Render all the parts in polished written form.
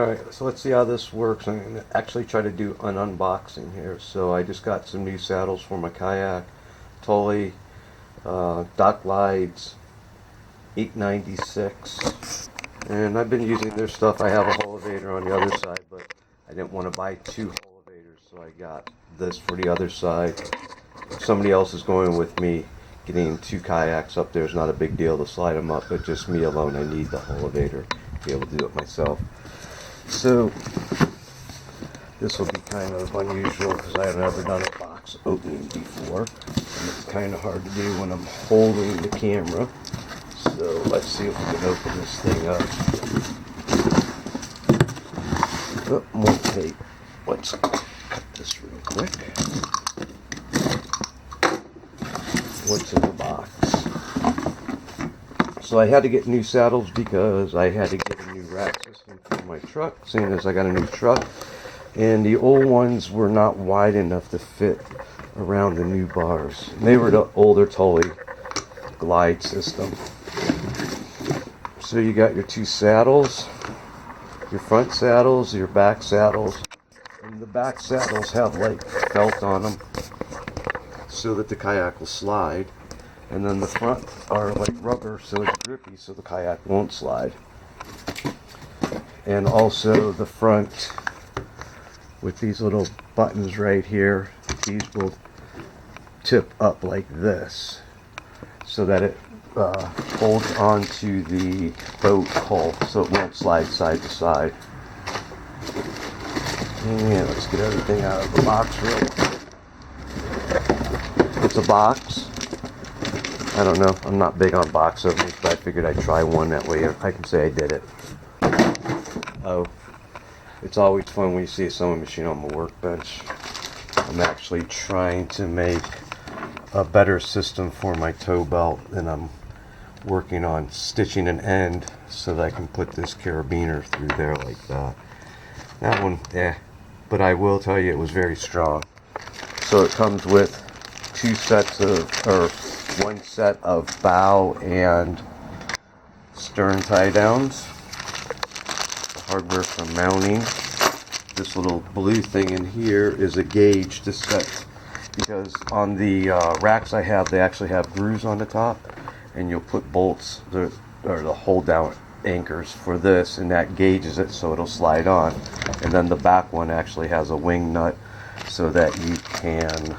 Alright, so let's see how this works. I'm going to actually try to do an unboxing here. So I just got some new saddles for my kayak. Thule DockGlides 896. And I've been using their stuff. I have a elevator on the other side, but I didn't want to buy two elevators, so I got this for the other side. If somebody else is going with me, getting two kayaks up there is not a big deal to slide them up, but just me alone, I need the elevator to be able to do it myself. So this will be kind of unusual because I have never done a box opening before, and it's kind of hard to do when I'm holding the camera. So let's see if we can open this thing up. Oh, more tape. Let's cut this real quick. What's in the box? So I had to get new saddles because I had to get a new rack system for my truck, seeing as I got a new truck. And the old ones were not wide enough to fit around the new bars. And they were the older Thule Glide system. So you got your two saddles, your front saddles, your back saddles. And the back saddles have like felt on them so that the kayak will slide. And then the front are like rubber, so it's grippy, so the kayak won't slide. And also the front with these little buttons right here, these will tip up like this so that it holds onto the boat hull so it won't slide side to side. And let's get everything out of the box real quick. It's a box. I don't know, I'm not big on box openings, but I figured I'd try one, that way I can say I did it. Oh, it's always fun when you see a sewing machine on the workbench. I'm actually trying to make a better system for my tow belt, and I'm working on stitching an end so that I can put this carabiner through there like that. That one, but I will tell you it was very strong. So it comes with one set of bow and stern tie downs, hardware for mounting. This little blue thing in here is a gauge to set, because on the racks I have, they actually have grooves on the top, and you'll put bolts or the hold down anchors for this, and that gauges it so it'll slide on. And then the back one actually has a wing nut so that you can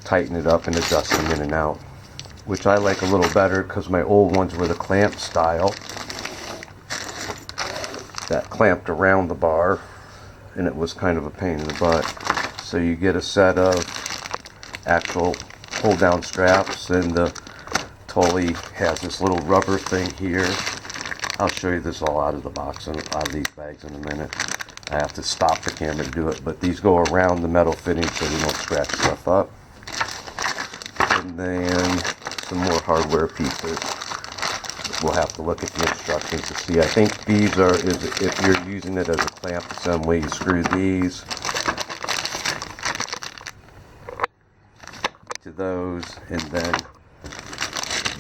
tighten it up and adjust them in and out, which I like a little better because my old ones were the clamp style that clamped around the bar, and it was kind of a pain in the butt. So you get a set of actual hold down straps, and the Thule has this little rubber thing here. I'll show you this all out of the box and out of these bags in a minute. I have to stop the camera to do it, but these go around the metal fitting so you don't scratch stuff up. And then some more hardware pieces. We'll have to look at the instructions to see. I think these are, if you're using it as a clamp assembly, you screw these to those, and then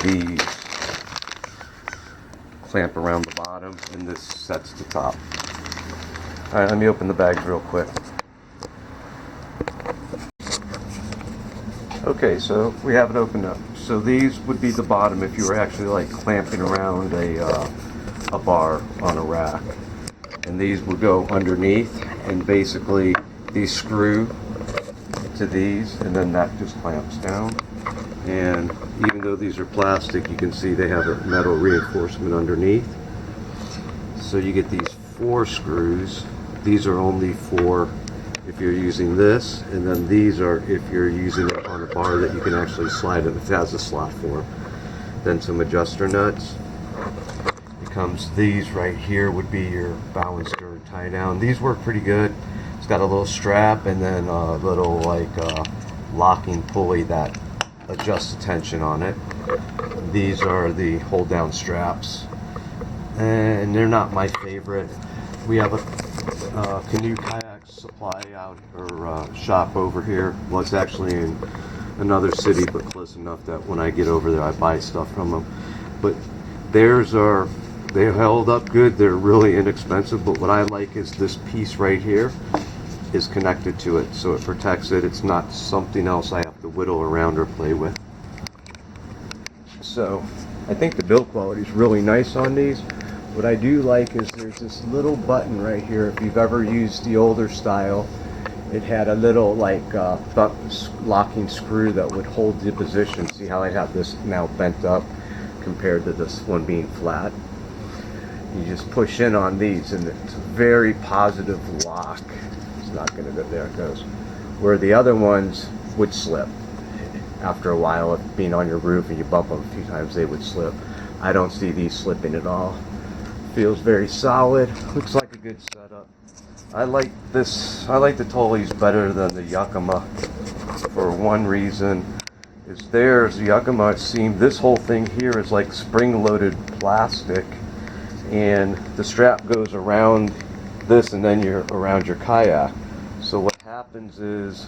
these clamp around the bottom, and this sets the top. Alright, let me open the bags real quick. Okay, so we have it opened up. So these would be the bottom if you were actually like clamping around a bar on a rack. And these would go underneath, and basically these screw to these, and then that just clamps down. And even though these are plastic, you can see they have a metal reinforcement underneath. So you get these 4 screws. These are only for if you're using this, and then these are if you're using it on a bar that you can actually slide it, if it has a slot for them. Then some adjuster nuts. It comes, these right here would be your bow and stern tie down. These work pretty good. It's got a little strap and then a little like locking pulley that adjusts the tension on it. These are the hold down straps, and they're not my favorite. We have a canoe kayak supply out or shop over here. Well, it's actually in another city, but close enough that when I get over there I buy stuff from them. But theirs are They held up good. They're really inexpensive, but what I like is this piece right here is connected to it, so it protects it. It's not something else I have to whittle around or play with. So I think the build quality is really nice on these. What I do like is there's this little button right here. If you've ever used the older style, it had a little like locking screw that would hold the position. See how I have this now bent up compared to this one being flat? You just push in on these and it's a very positive lock. It's not going to go, there it goes. Where the other ones would slip. After a while of being on your roof and you bump them a few times, they would slip. I don't see these slipping at all. Feels very solid. Looks like a good setup. I like this. I like the Thule's better than the Yakima for one reason. Is the Yakima seem this whole thing here is like spring-loaded plastic, and the strap goes around this and then you're around your kayak. So what happens is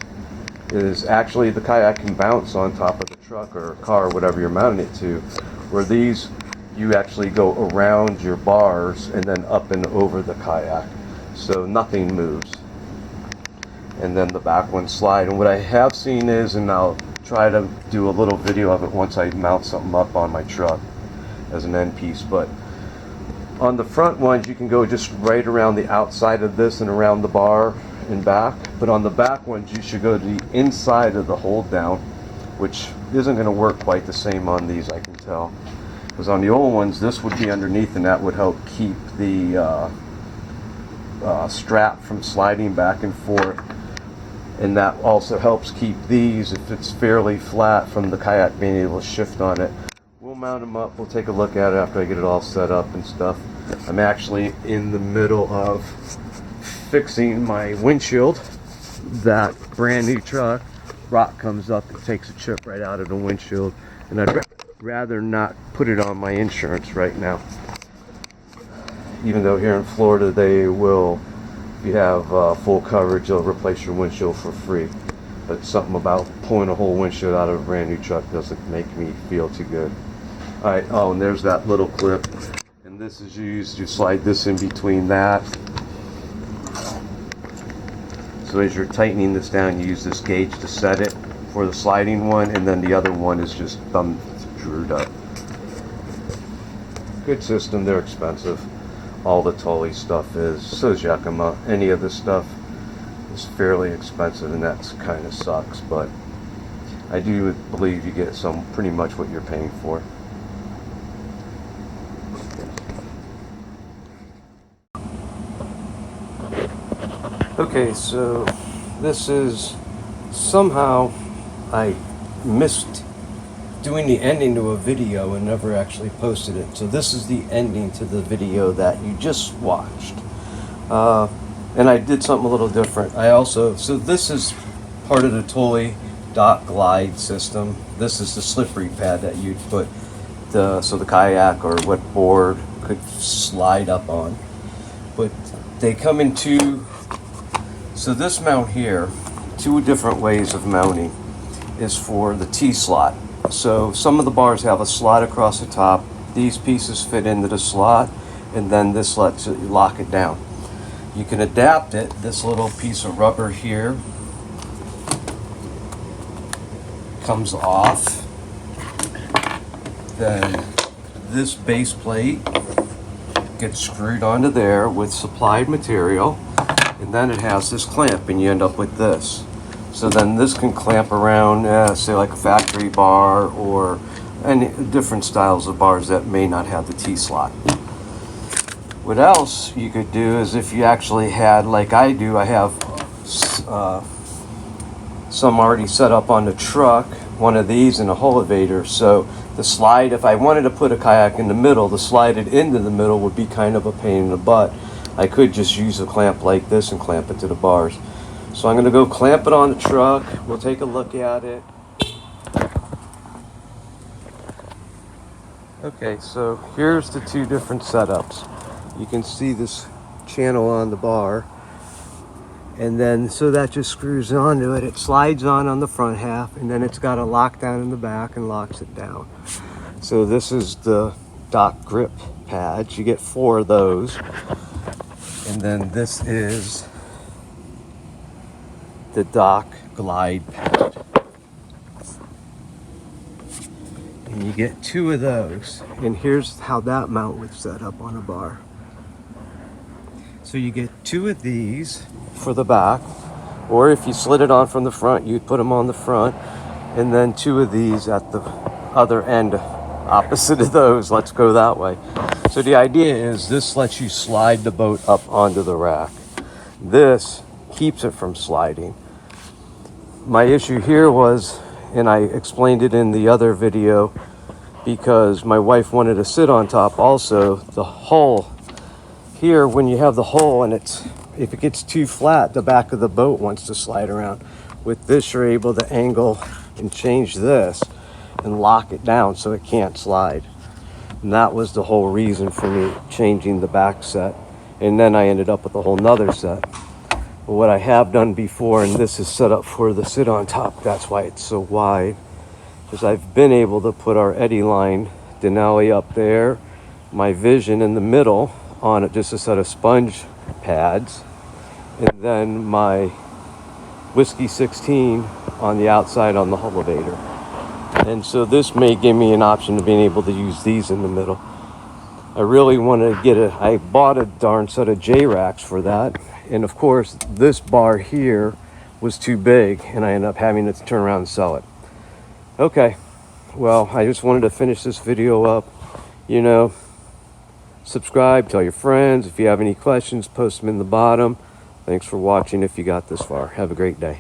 actually the kayak can bounce on top of the truck or car or whatever you're mounting it to, where these you actually go around your bars and then up and over the kayak, so nothing moves. And then the back ones slide. And what I have seen is, and I'll try to do a little video of it once I mount something up on my truck as an end piece, but on the front ones you can go just right around the outside of this and around the bar and back, but on the back ones you should go to the inside of the hold down, which isn't going to work quite the same on these, I can tell. Because on the old ones, this would be underneath, and that would help keep the strap from sliding back and forth. And that also helps keep these, if it's fairly flat, from the kayak being able to shift on it. We'll mount them up. We'll take a look at it after I get it all set up and stuff. I'm actually in the middle of fixing my windshield. That brand new truck, rock comes up and takes a chip right out of the windshield, and I'd rather not put it on my insurance right now, even though here in Florida they will, if you have full coverage, they'll replace your windshield for free. But something about pulling a whole windshield out of a brand new truck doesn't make me feel too good. Alright, oh, and there's that little clip, and this is used, you slide this in between that. So as you're tightening this down, you use this gauge to set it for the sliding one, and then the other one is just thumb screwed up. Good system. They're expensive. All the Thule stuff is. So is Yakima. Any of this stuff is fairly expensive, and that kind of sucks, but I do believe you get pretty much what you're paying for. Okay, so this is, somehow I missed doing the ending to a video and never actually posted it. So this is the ending to the video that you just watched. And I did something a little different. So this is part of the Thule DockGlide system. This is the slippery pad that you'd put so the kayak or what board could slide up on. But they come in so this mount here, two different ways of mounting, is for the T-slot. So some of the bars have a slot across the top. These pieces fit into the slot, and then this lets you lock it down. You can adapt it. This little piece of rubber here comes off. Then this base plate gets screwed onto there with supplied material, and then it has this clamp, and you end up with this. So then this can clamp around, say like a factory bar or any different styles of bars that may not have the T-slot. What else you could do is, if you actually had, like I do, I have some already set up on the truck, one of these and a elevator. So the slide, if I wanted to put a kayak in the middle, to slide it into the middle would be kind of a pain in the butt. I could just use a clamp like this and clamp it to the bars. So I'm going to go clamp it on the truck. We'll take a look at it. Okay, so here's the two different setups. You can see this channel on the bar. And then, so that just screws onto it. It slides on the front half, and then it's got a lock down in the back and locks it down. So this is the dock grip pads. You get 4 of those. And then this is the DockGlide pad. And you get 2 of those. And here's how that mount would set up on a bar. So you get 2 of these for the back, or if you slid it on from the front, you'd put them on the front, and then 2 of these at the other end, opposite of those. Let's go that way. So the idea is this lets you slide the boat up onto the rack. This keeps it from sliding. My issue here was, and I explained it in the other video, because my wife wanted to sit on top also, the hull here, when you have the hole and if it gets too flat, the back of the boat wants to slide around. With this, you're able to angle and change this and lock it down so it can't slide. And that was the whole reason for me changing the back set. And then I ended up with a whole nother set. But what I have done before, and this is set up for the sit on top, that's why it's so wide, is I've been able to put our eddy line Denali up there, my Vision in the middle, on it, just a set of sponge pads, and then my Whiskey 16 on the outside on the elevator. And so this may give me an option of being able to use these in the middle. I really wanted to I bought a darn set of J-racks for that, and of course this bar here was too big and I ended up having to turn around and sell it. Okay, well, I just wanted to finish this video up. You know, subscribe, tell your friends. If you have any questions, post them in the bottom. Thanks for watching if you got this far. Have a great day.